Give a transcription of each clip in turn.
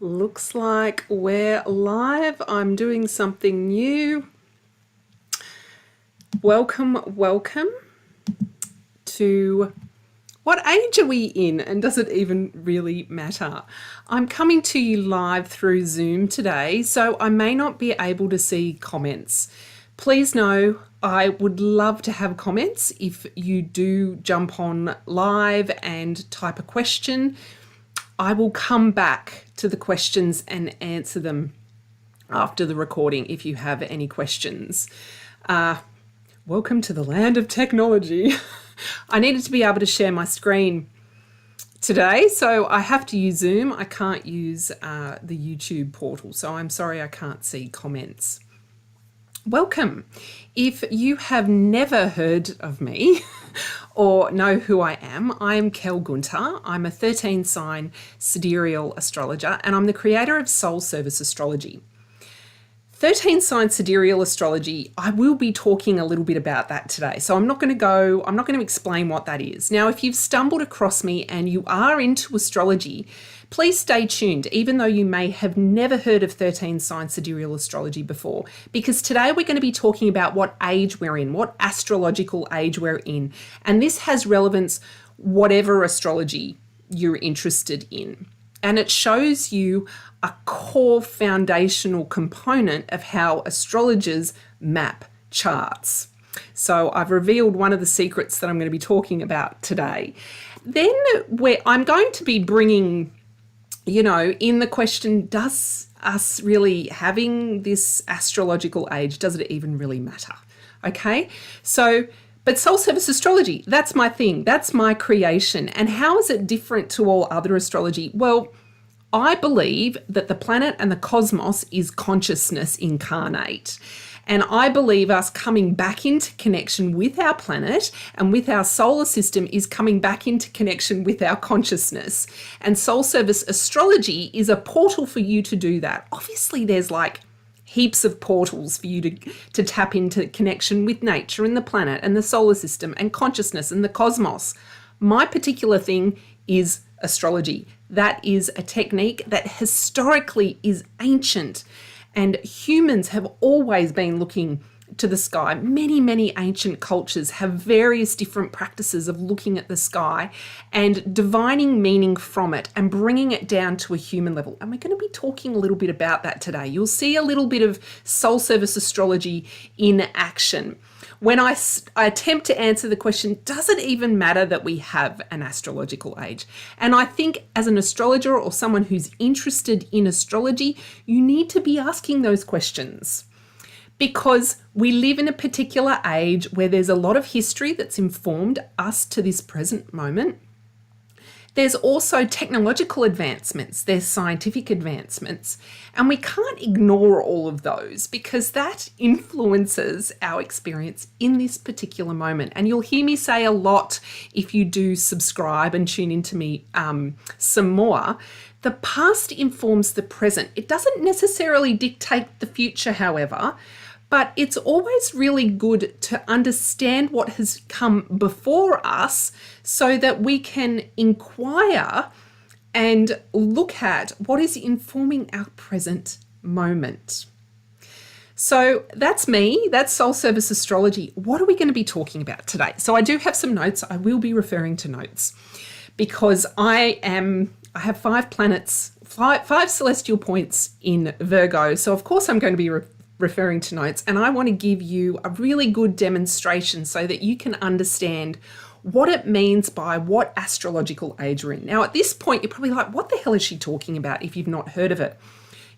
Looks like we're live. I'm doing something new. Welcome to what age are we in, and does it even really matter? I'm coming to you live through Zoom today, so I may not be able to see comments. Please know I would love to have comments if you do jump on live and type a question. I will come back to the questions and answer them after the recording if you have any questions. Welcome to the land of technology. I needed to be able to share my screen today, so I have to use Zoom. I can't use the YouTube portal, so I'm sorry I can't see comments. Welcome. If you have never heard of me or know who I am Kel Gunter. I'm a 13-sign sidereal astrologer, and I'm the creator of Soul Service Astrology. 13-sign sidereal astrology, I will be talking a little bit about that today. So I'm not going to explain what that is. Now, if you've stumbled across me and you are into astrology, please stay tuned, even though you may have never heard of 13-sign sidereal astrology before, because today we're going to be talking about what age we're in, what astrological age we're in. And this has relevance whatever astrology you're interested in. And it shows you a core foundational component of how astrologers map charts. So I've revealed one of the secrets that I'm going to be talking about today. Then I'm going to be bringing, in the question, does us really having this astrological age, does it even really matter? Okay, but soul service astrology, that's my thing, that's my creation. And how is it different to all other astrology? Well, I believe that the planet and the cosmos is consciousness incarnate. And I believe us coming back into connection with our planet and with our solar system is coming back into connection with our consciousness. And soul service astrology is a portal for you to do that. Obviously, there's heaps of portals for you to tap into connection with nature and the planet and the solar system and consciousness and the cosmos. My particular thing is astrology. That is a technique that historically is ancient, and humans have always been looking to the sky. Many ancient cultures have various different practices of looking at the sky and divining meaning from it and bringing it down to a human level. And we're going to be talking a little bit about that today. You'll see a little bit of soul service astrology in action when I attempt to answer the question, does it even matter that we have an astrological age? And I think as an astrologer or someone who's interested in astrology, you need to be asking those questions, because we live in a particular age where there's a lot of history that's informed us to this present moment. There's also technological advancements, there's scientific advancements, and we can't ignore all of those because that influences our experience in this particular moment. And you'll hear me say a lot if you do subscribe and tune into me some more. The past informs the present. It doesn't necessarily dictate the future, however, but it's always really good to understand what has come before us so that we can inquire and look at what is informing our present moment. So that's me, that's Soul Service Astrology. What are we going to be talking about today? So I do have some notes. I will be referring to notes because I have 5 planets, five celestial points in Virgo. So of course I'm going to be referring to notes, and I want to give you a really good demonstration so that you can understand what it means by what astrological age we're in. Now, at this point, you're probably like, what the hell is she talking about if you've not heard of it?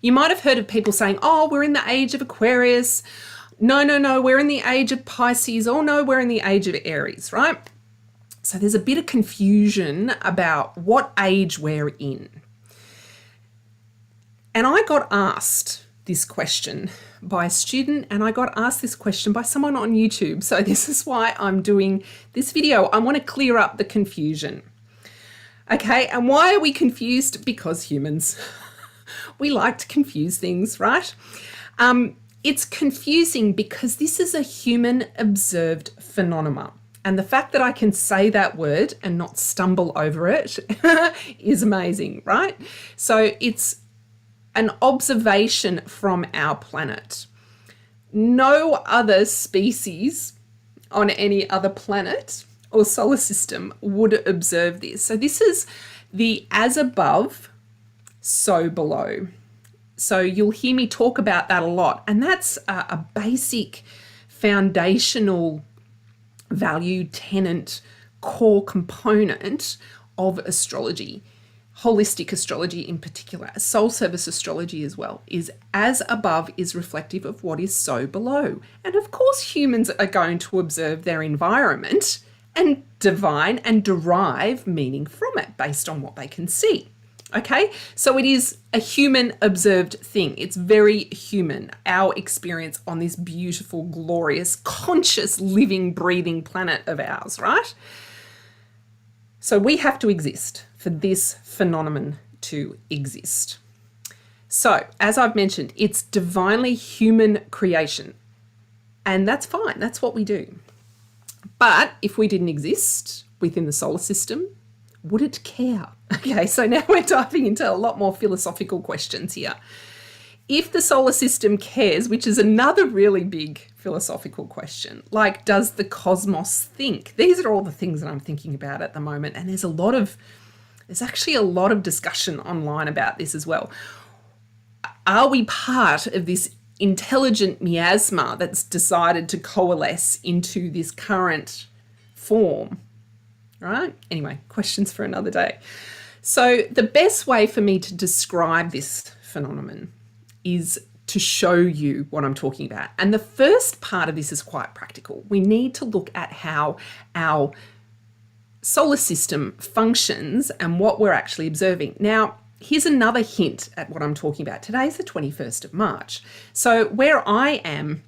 You might have heard of people saying, oh, we're in the age of Aquarius. No, we're in the age of Pisces. Oh, no, we're in the age of Aries, right? So there's a bit of confusion about what age we're in. And I got asked this question by a student, and I got asked this question by someone on YouTube. So this is why I'm doing this video. I want to clear up the confusion. Okay, and why are we confused? Because humans, we like to confuse things, right? It's confusing because this is a human observed phenomenon. And the fact that I can say that word and not stumble over it is amazing, right? So it's an observation from our planet. No other species on any other planet or solar system would observe this. So this is the as above, so below. So you'll hear me talk about that a lot. And that's a basic foundational value, tenet, core component of astrology. Holistic astrology in particular, soul service astrology as well, is as above is reflective of what is so below. And of course, humans are going to observe their environment and divine and derive meaning from it based on what they can see. Okay, so it is a human observed thing. It's very human, our experience on this beautiful, glorious, conscious, living, breathing planet of ours, right? So we have to exist for this phenomenon to exist. So, as I've mentioned, it's divinely human creation. And that's fine. That's what we do. But if we didn't exist within the solar system, would it care? Okay, so now we're diving into a lot more philosophical questions here. If the solar system cares, which is another really big philosophical question, like, does the cosmos think? These are all the things that I'm thinking about at the moment. And there's actually a lot of discussion online about this as well. Are we part of this intelligent miasma that's decided to coalesce into this current form? Right? Anyway, questions for another day. So the best way for me to describe this phenomenon is to show you what I'm talking about. And the first part of this is quite practical. We need to look at how our solar system functions and what we're actually observing. Now, here's another hint at what I'm talking about. Today's the 21st of March. So where I am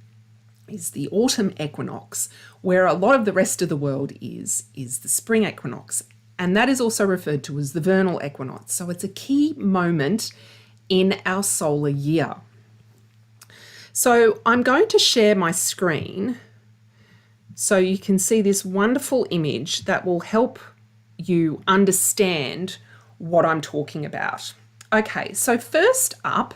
is the autumn equinox. Where a lot of the rest of the world is the spring equinox. And that is also referred to as the vernal equinox. So it's a key moment in our solar year. So I'm going to share my screen so you can see this wonderful image that will help you understand what I'm talking about. Okay, so first up,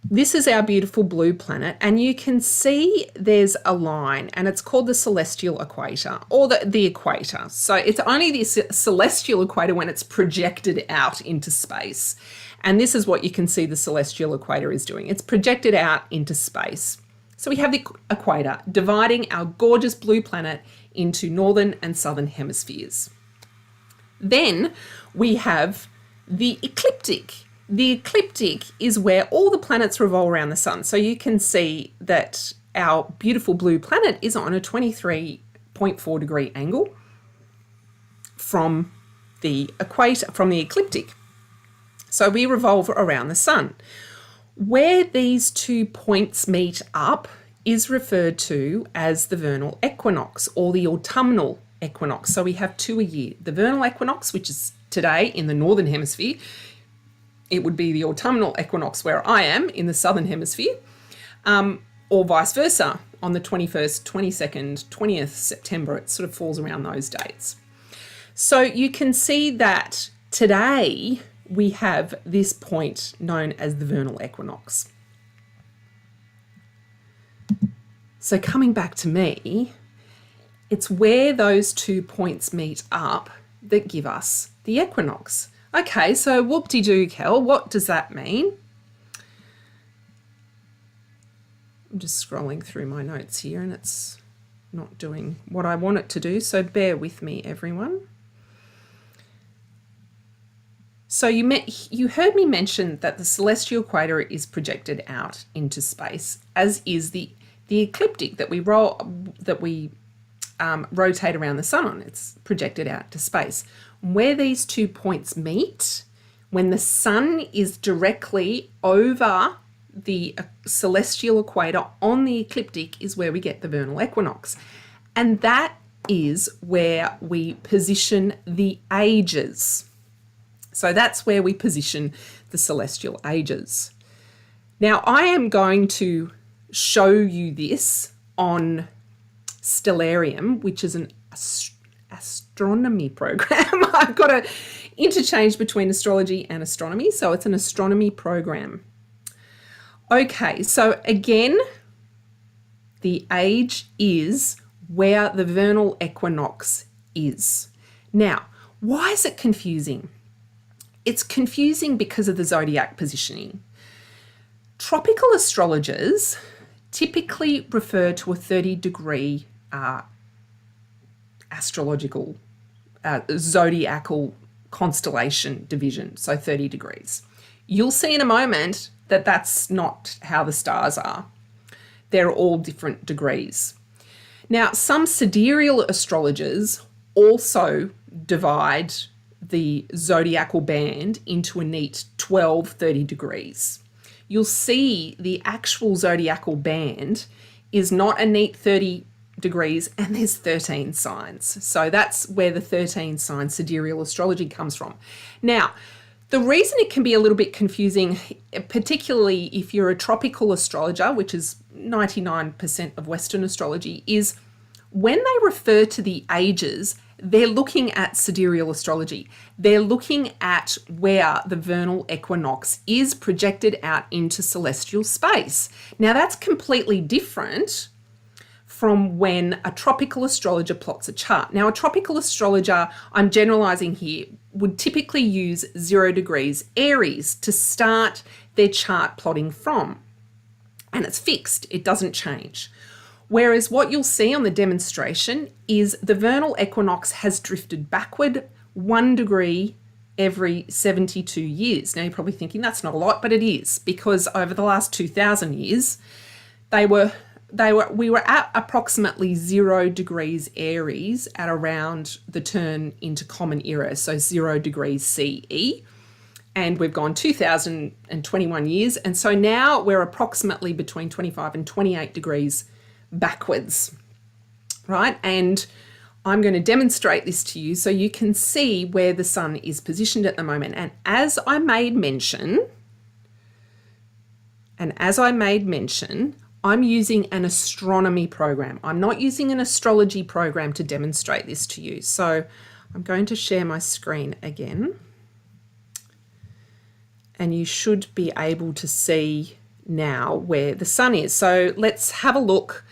this is our beautiful blue planet, and you can see there's a line, and it's called the celestial equator, or the equator. So it's only the celestial equator when it's projected out into space. And this is what you can see the celestial equator is doing. It's projected out into space. So we have the equator dividing our gorgeous blue planet into northern and southern hemispheres. Then we have the ecliptic. The ecliptic is where all the planets revolve around the sun. So you can see that our beautiful blue planet is on a 23.4 degree angle from the equator, from the ecliptic. So we revolve around the sun. Where these 2 points meet up is referred to as the vernal equinox or the autumnal equinox. So we have two a year. The vernal equinox, which is today in the northern hemisphere. It would be the autumnal equinox where I am in the southern hemisphere, or vice versa on the 21st, 22nd, 20th September. It sort of falls around those dates. So you can see that today we have this point known as the vernal equinox. So coming back to me, it's where those 2 points meet up that give us the equinox. Okay, so whoop-de-doo, Kel, what does that mean? I'm just scrolling through my notes here and it's not doing what I want it to do, so bear with me, everyone. So you heard me mention that the celestial equator is projected out into space, as is the ecliptic that we rotate around the sun on. It's projected out to space. Where these 2 points meet, when the sun is directly over the celestial equator on the ecliptic, is where we get the vernal equinox. And that is where we position the ages. So that's where we position the celestial ages. Now I am going to show you this on Stellarium, which is astronomy program. I've got to interchange between astrology and astronomy, so it's an astronomy program. Okay, so again, the age is where the vernal equinox is. Now, why is it confusing? It's confusing because of the zodiac positioning. Tropical astrologers typically refer to a 30-degree astrological, zodiacal constellation division, so 30 degrees. You'll see in a moment that that's not how the stars are. They're all different degrees. Now, some sidereal astrologers also divide the zodiacal band into a neat 12 30 degrees. You'll see the actual zodiacal band is not a neat 30 degrees, and there's 13 signs. So that's where the 13 sign sidereal astrology comes from. Now, the reason it can be a little bit confusing, particularly if you're a tropical astrologer, which is 99% of Western astrology, is when they refer to the ages, they're looking at sidereal astrology. They're looking at where the vernal equinox is projected out into celestial space. Now, that's completely different from when a tropical astrologer plots a chart. Now, a tropical astrologer, I'm generalizing here, would typically use 0 degrees Aries to start their chart plotting from. And it's fixed, it doesn't change. Whereas what you'll see on the demonstration is the vernal equinox has drifted backward 1 degree every 72 years. Now you're probably thinking that's not a lot, but it is, because over the last 2,000 years, we were at approximately 0 degrees Aries at around the turn into Common Era, so 0 degrees CE. And we've gone 2,021 years. And so now we're approximately between 25 and 28 degrees backwards, right? And I'm going to demonstrate this to you so you can see where the sun is positioned at the moment. And as I made mention, I'm using an astronomy program. I'm not using an astrology program to demonstrate this to you. So I'm going to share my screen again. And you should be able to see now where the sun is. So let's have a look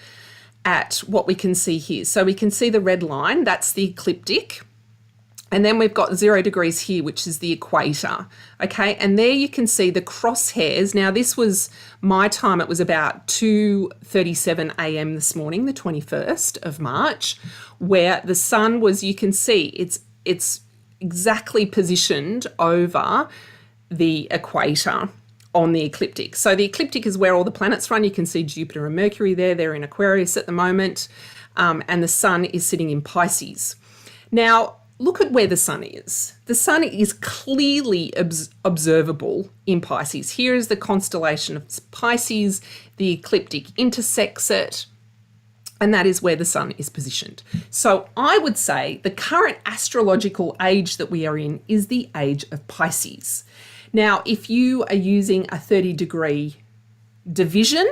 at what we can see here. So we can see the red line, that's the ecliptic. And then we've got 0 degrees here, which is the equator. Okay, and there you can see the crosshairs. Now this was my time, it was about 2:37 a.m. this morning, the 21st of March, where the sun was, you can see it's exactly positioned over the equator on the ecliptic. So the ecliptic is where all the planets run. You can see Jupiter and Mercury there. They're in Aquarius at the moment. And the sun is sitting in Pisces. Now, look at where the sun is. The sun is clearly observable in Pisces. Here is the constellation of Pisces. The ecliptic intersects it. And that is where the sun is positioned. So I would say the current astrological age that we are in is the age of Pisces. Now, if you are using a 30-degree division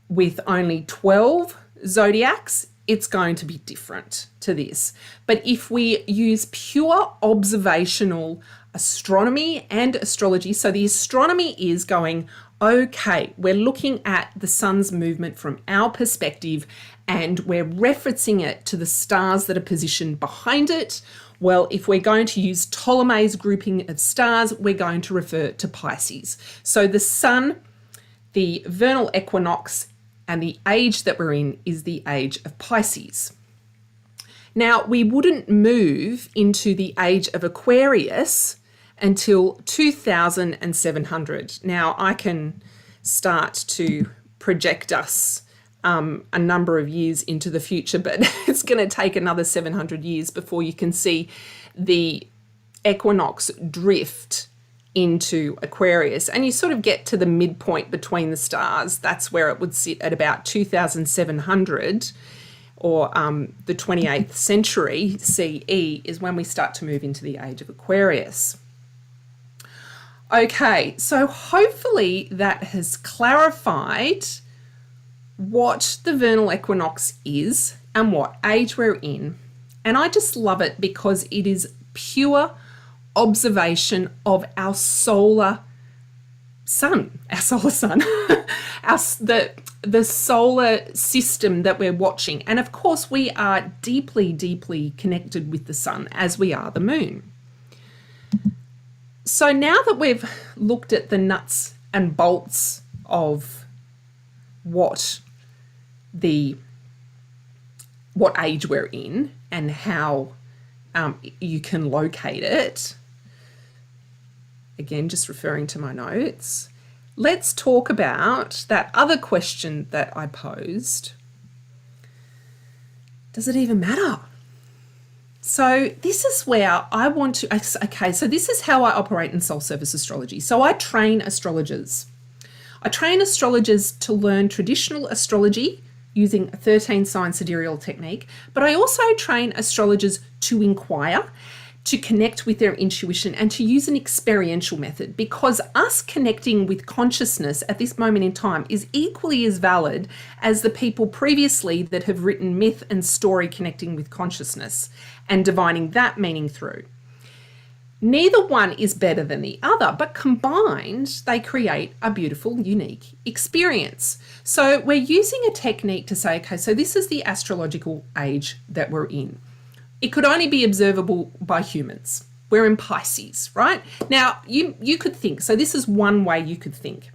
with only 12 zodiacs, it's going to be different to this. But if we use pure observational astronomy and astrology, so the astronomy is going, okay, we're looking at the sun's movement from our perspective and we're referencing it to the stars that are positioned behind it. Well, if we're going to use Ptolemy's grouping of stars, we're going to refer to Pisces. So the sun, the vernal equinox, and the age that we're in is the age of Pisces. Now, we wouldn't move into the age of Aquarius until 2700. Now, I can start to project us a number of years into the future, but it's going to take another 700 years before you can see the equinox drift into Aquarius. And you sort of get to the midpoint between the stars. That's where it would sit at about 2700, or the 28th century CE is when we start to move into the age of Aquarius. Okay, so hopefully that has clarified what the vernal equinox is and what age we're in And I just love it because it is pure observation of our solar sun, the solar system that we're watching. And of course, we are deeply, deeply connected with the sun as we are the moon. So now that we've looked at the nuts and bolts of what age we're in and how you can locate it, again, just referring to my notes, let's talk about that other question that I posed. Does it even matter? So this is where I want to, okay, so this is how I operate in soul service astrology. So I train astrologers. I train astrologers to learn traditional astrology using a 13-sign sidereal technique, but I also train astrologers to inquire, to connect with their intuition, and to use an experiential method, because us connecting with consciousness at this moment in time is equally as valid as the people previously that have written myth and story connecting with consciousness and divining that meaning through. Neither one is better than the other, but combined, they create a beautiful, unique experience. So we're using a technique to say, okay, so this is the astrological age that we're in. It could only be observable by humans. We're in Pisces, right? Now, you could think, so this is one way you could think.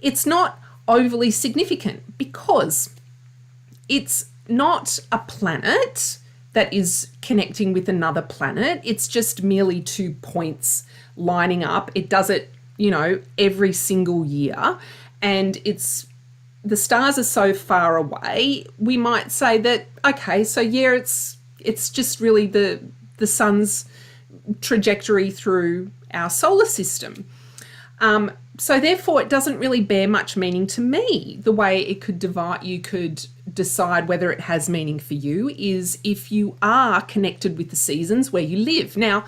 It's not overly significant because it's not a planet that is connecting with another planet. It's just merely 2 points lining up. It does it, every single year. And the stars are so far away, we might say that, okay, so yeah, it's just really the sun's trajectory through our solar system. So therefore, it doesn't really bear much meaning to me. The way it could you could decide whether it has meaning for you is if you are connected with the seasons where you live. Now,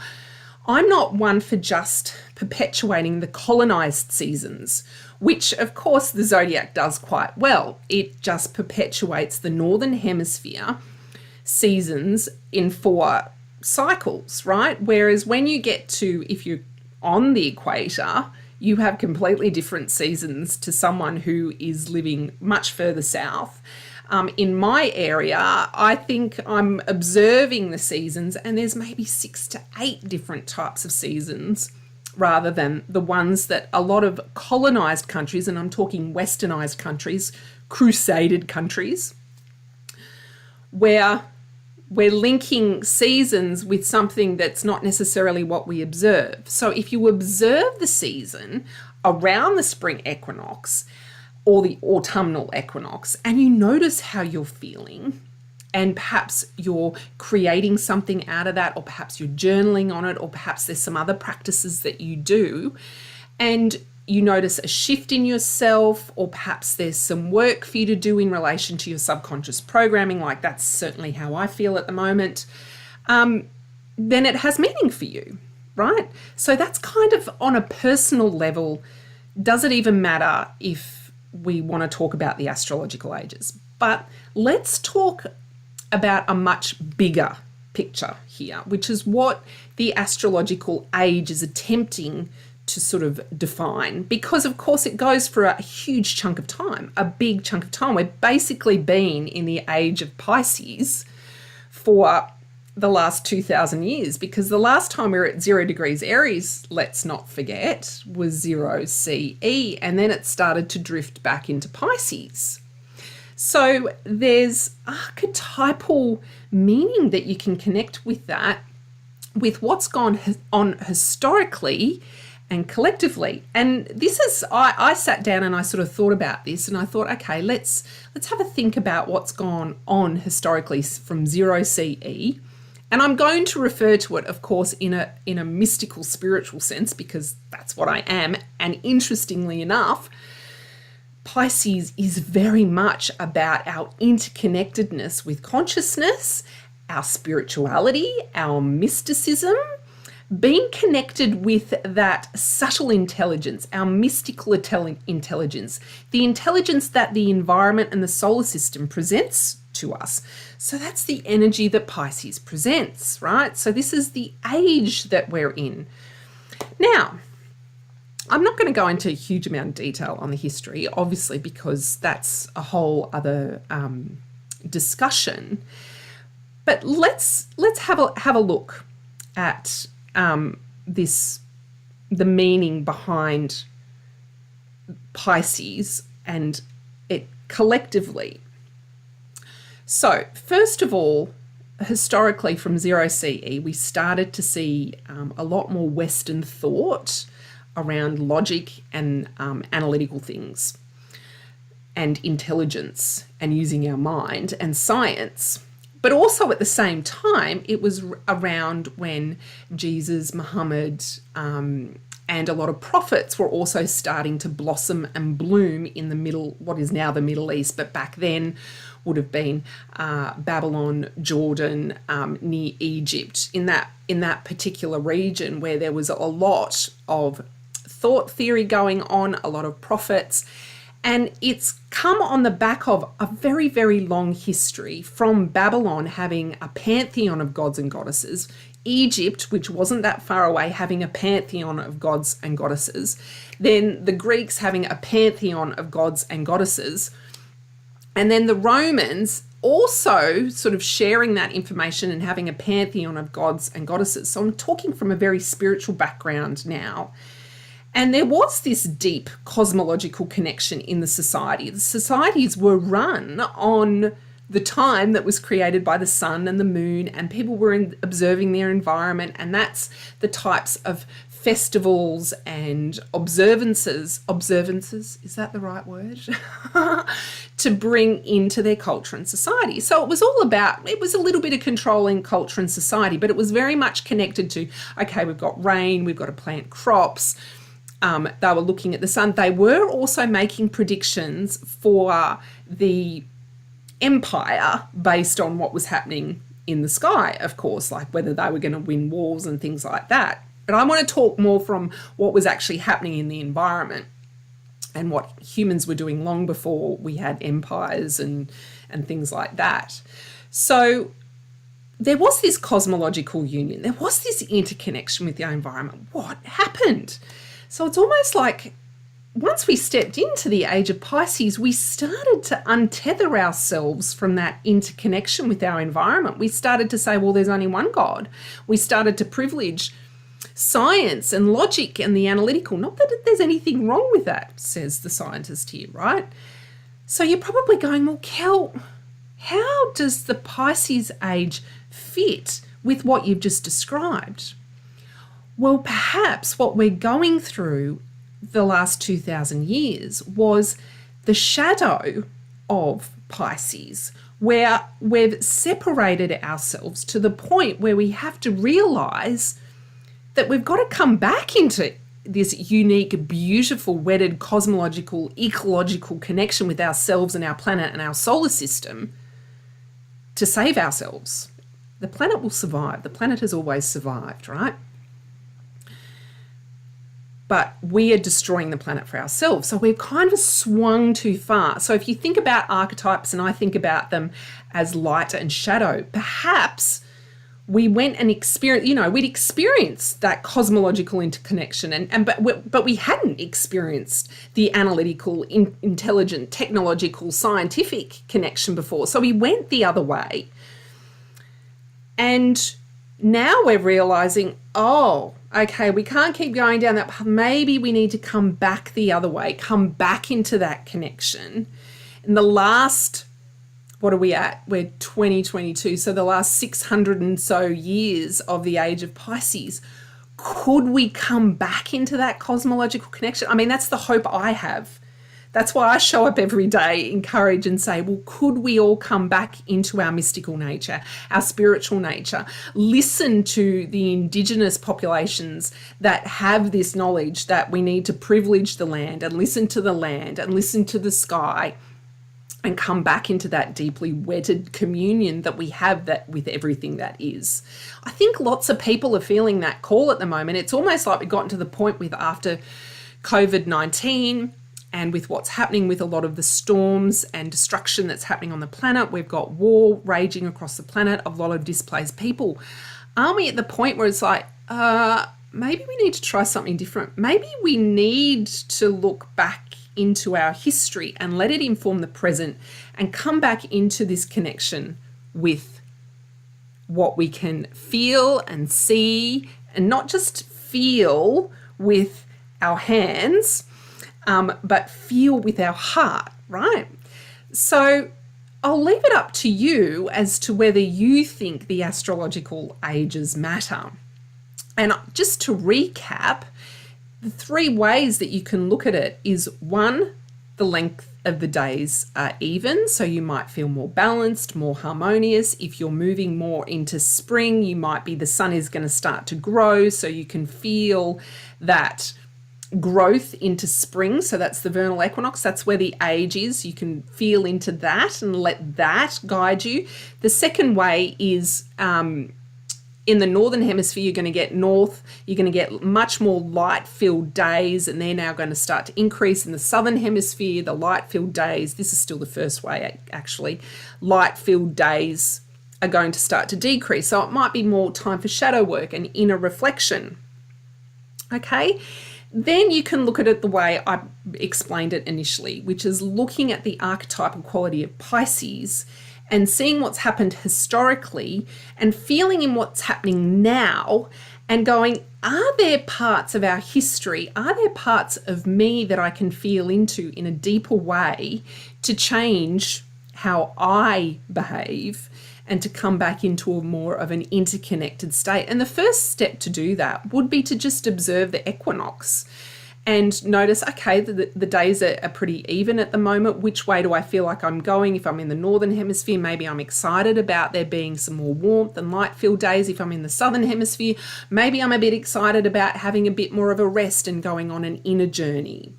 I'm not one for just perpetuating the colonized seasons, which of course the zodiac does quite well. It just perpetuates the northern hemisphere seasons in 4 cycles, right? Whereas when you get to, if you're on the equator, you have completely different seasons to someone who is living much further south. In my area, I think I'm observing the seasons and there's maybe 6 to 8 different types of seasons rather than the ones that a lot of colonized countries, and I'm talking westernized countries, crusaded countries, where we're linking seasons with something that's not necessarily what we observe. So if you observe the season around the spring equinox or the autumnal equinox and you notice how you're feeling, and perhaps you're creating something out of that, or perhaps you're journaling on it, or perhaps there's some other practices that you do, and you notice a shift in yourself, or perhaps there's some work for you to do in relation to your subconscious programming, like that's certainly how I feel at the moment, then it has meaning for you, right? So that's kind of on a personal level. Does it even matter if we want to talk about the astrological ages? But let's talk about a much bigger picture here, which is what the astrological age is attempting to sort of define, because of course it goes for a huge chunk of time, a big chunk of time. We've basically been in the age of Pisces for the last 2,000 years, because the last time we were at 0 degrees Aries, let's not forget, was 0 CE, and then it started to drift back into Pisces. So there's archetypal meaning that you can connect with that, with what's gone on historically and collectively. And this is, I sat down and I sort of thought about this, and I thought, okay, let's have a think about what's gone on historically from 0 CE. And I'm going to refer to it, of course, in a mystical, spiritual sense, because that's what I am. And interestingly enough, Pisces is very much about our interconnectedness with consciousness, our spirituality, our mysticism, being connected with that subtle intelligence, our mystical intelligence, the intelligence that the environment and the solar system presents to us. So that's the energy that Pisces presents, right? So this is the age that we're in. Now, I'm not going to go into a huge amount of detail on the history, obviously, because that's a whole other discussion. But let's have a look at the meaning behind Pisces and it collectively. So first of all, historically from 0 CE, we started to see a lot more Western thought around logic and analytical things and intelligence and using our mind and science. But also at the same time, it was around when Jesus, Muhammad, and a lot of prophets were also starting to blossom and bloom in what is now the Middle East, but back then would have been Babylon, Jordan, near Egypt, in that particular region where there was a lot of thought theory going on, a lot of prophets. And it's come on the back of a very, very long history from Babylon having a pantheon of gods and goddesses, Egypt, which wasn't that far away, having a pantheon of gods and goddesses, then the Greeks having a pantheon of gods and goddesses, and then the Romans also sort of sharing that information and having a pantheon of gods and goddesses. So I'm talking from a very spiritual background now. And there was this deep cosmological connection in the society. The societies were run on the time that was created by the sun and the moon, and people were observing their environment, and that's the types of festivals and observances, is that the right word? To bring into their culture and society. So it was a little bit of controlling culture and society, but it was very much connected to, okay, we've got rain, we've got to plant crops. They were looking at the sun. They were also making predictions for the empire based on what was happening in the sky, of course, like whether they were going to win wars and things like that. But I want to talk more from what was actually happening in the environment and what humans were doing long before we had empires and things like that. So there was this cosmological union. There was this interconnection with the environment. What happened? So it's almost like once we stepped into the age of Pisces, we started to untether ourselves from that interconnection with our environment. We started to say, well, there's only one God. We started to privilege science and logic and the analytical. Not that there's anything wrong with that, says the scientist here, right? So you're probably going, well, Kel, how does the Pisces age fit with what you've just described? Well, perhaps what we're going through the last 2,000 years was the shadow of Pisces, where we've separated ourselves to the point where we have to realise that we've got to come back into this unique, beautiful, wedded, cosmological, ecological connection with ourselves and our planet and our solar system to save ourselves. The planet will survive. The planet has always survived, right? But we are destroying the planet for ourselves. So we've kind of swung too far. So if you think about archetypes, and I think about them as light and shadow, perhaps we went and experienced, we'd experienced that cosmological interconnection, but we hadn't experienced the analytical, intelligent, technological, scientific connection before. So we went the other way. And now we're realizing, oh, okay, we can't keep going down that path. Maybe we need to come back the other way, come back into that connection. In the last, what are we at? We're 2022. So the last 600 and so years of the age of Pisces, could we come back into that cosmological connection? I mean, that's the hope I have. That's why I show up every day, encourage and say, well, could we all come back into our mystical nature, our spiritual nature, listen to the indigenous populations that have this knowledge that we need to privilege the land and listen to the land and listen to the sky and come back into that deeply wedded communion that we have that with everything that is. I think lots of people are feeling that call at the moment. It's almost like we've gotten to the point with after COVID-19, and with what's happening with a lot of the storms and destruction that's happening on the planet. We've got war raging across the planet, a lot of displaced people. Aren't we at the point where it's like, maybe we need to try something different? Maybe we need to look back into our history and let it inform the present and come back into this connection with what we can feel and see, and not just feel with our hands, but feel with our heart, right? So I'll leave it up to you as to whether you think the astrological ages matter. And just to recap, the 3 ways that you can look at it is 1, the length of the days are even, so you might feel more balanced, more harmonious. If you're moving more into spring, you might be the sun is going to start to grow, so you can feel that growth into spring. So that's the vernal equinox. That's where the age is. You can feel into that and let that guide you. The second way is in the northern hemisphere, you're going to get you're going to get much more light-filled days, and they're now going to start to increase. In the southern hemisphere, the light-filled days, this is still the first way actually, light-filled days are going to start to decrease. So it might be more time for shadow work and inner reflection. Okay, then you can look at it the way I explained it initially, which is looking at the archetypal quality of Pisces and seeing what's happened historically and feeling in what's happening now and going, are there parts of our history, are there parts of me that I can feel into in a deeper way to change how I behave and to come back into a more of an interconnected state? And the first step to do that would be to just observe the equinox and notice, okay, the days are pretty even at the moment. Which way do I feel like I'm going? If I'm in the northern hemisphere, maybe I'm excited about there being some more warmth and light-filled days. If I'm in the southern hemisphere, maybe I'm a bit excited about having a bit more of a rest and going on an inner journey.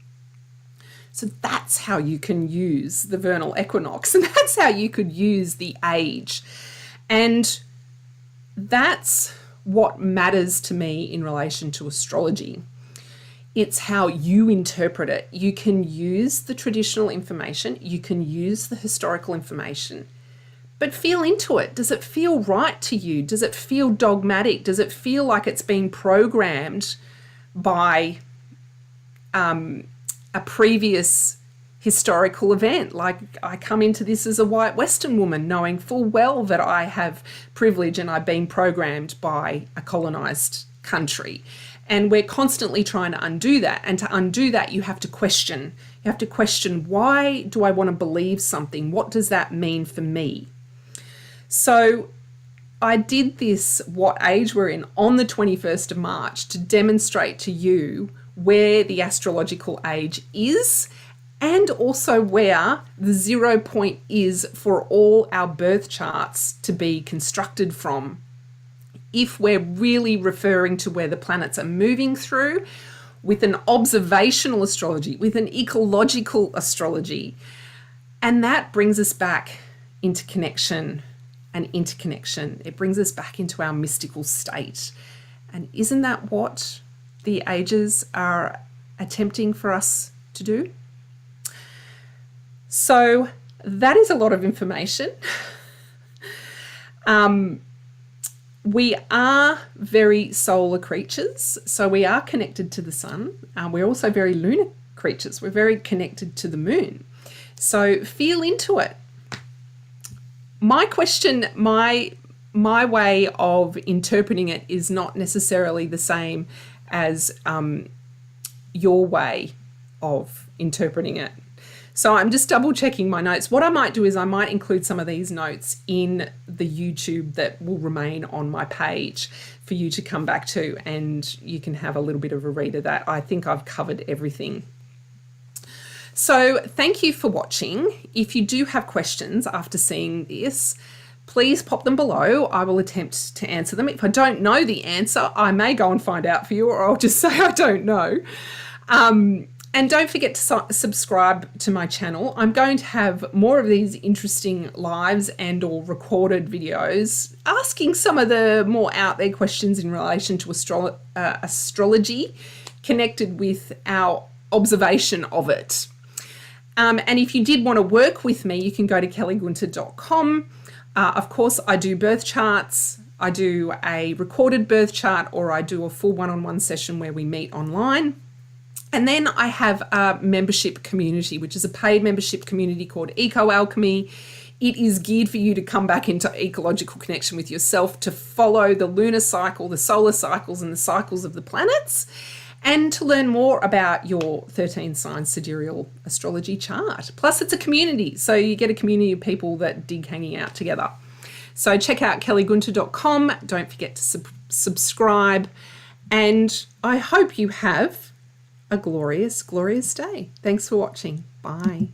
So that's how you can use the vernal equinox, and that's how you could use the age. And that's what matters to me in relation to astrology. It's how you interpret it. You can use the traditional information, you can use the historical information, but feel into it. Does it feel right to you? Does it feel dogmatic? Does it feel like it's been programmed by a previous historical event? Like, I come into this as a white Western woman knowing full well that I have privilege and I've been programmed by a colonized country. And we're constantly trying to undo that. And to undo that, you have to question. You have to question, why do I want to believe something? What does that mean for me? So I did this, what age we're in, on the 21st of March to demonstrate to you where the astrological age is, and also where the 0 point is for all our birth charts to be constructed from, if we're really referring to where the planets are moving through, with an observational astrology, with an ecological astrology. And that brings us back into connection and interconnection. It brings us back into our mystical state. And isn't that what the ages are attempting for us to do? So that is a lot of information. We are very solar creatures, so we are connected to the sun. We're also very lunar creatures. We're very connected to the moon. So feel into it. My question, my way of interpreting it is not necessarily the same as your way of interpreting it. So I'm just double checking my notes. What I might do is I might include some of these notes in the YouTube that will remain on my page for you to come back to, and you can have a little bit of a read of that. I think I've covered everything. So thank you for watching. If you do have questions after seeing this, please pop them below. I will attempt to answer them. If I don't know the answer, I may go and find out for you, or I'll just say I don't know. And don't forget to subscribe to my channel. I'm going to have more of these interesting lives and or recorded videos asking some of the more out there questions in relation to astrology, connected with our observation of it. And if you did want to work with me, you can go to kellygunter.com. Of course, I do birth charts. I do a recorded birth chart, or I do a full one-on-one session where we meet online. And then I have a membership community, which is a paid membership community called Eco Alchemy. It is geared for you to come back into ecological connection with yourself, to follow the lunar cycle, the solar cycles, and the cycles of the planets, and to learn more about your 13 sign sidereal astrology chart. Plus, it's a community, so you get a community of people that dig hanging out together. So check out kellygunter.com. Don't forget to subscribe, and I hope you have a glorious, glorious day. Thanks for watching. Bye.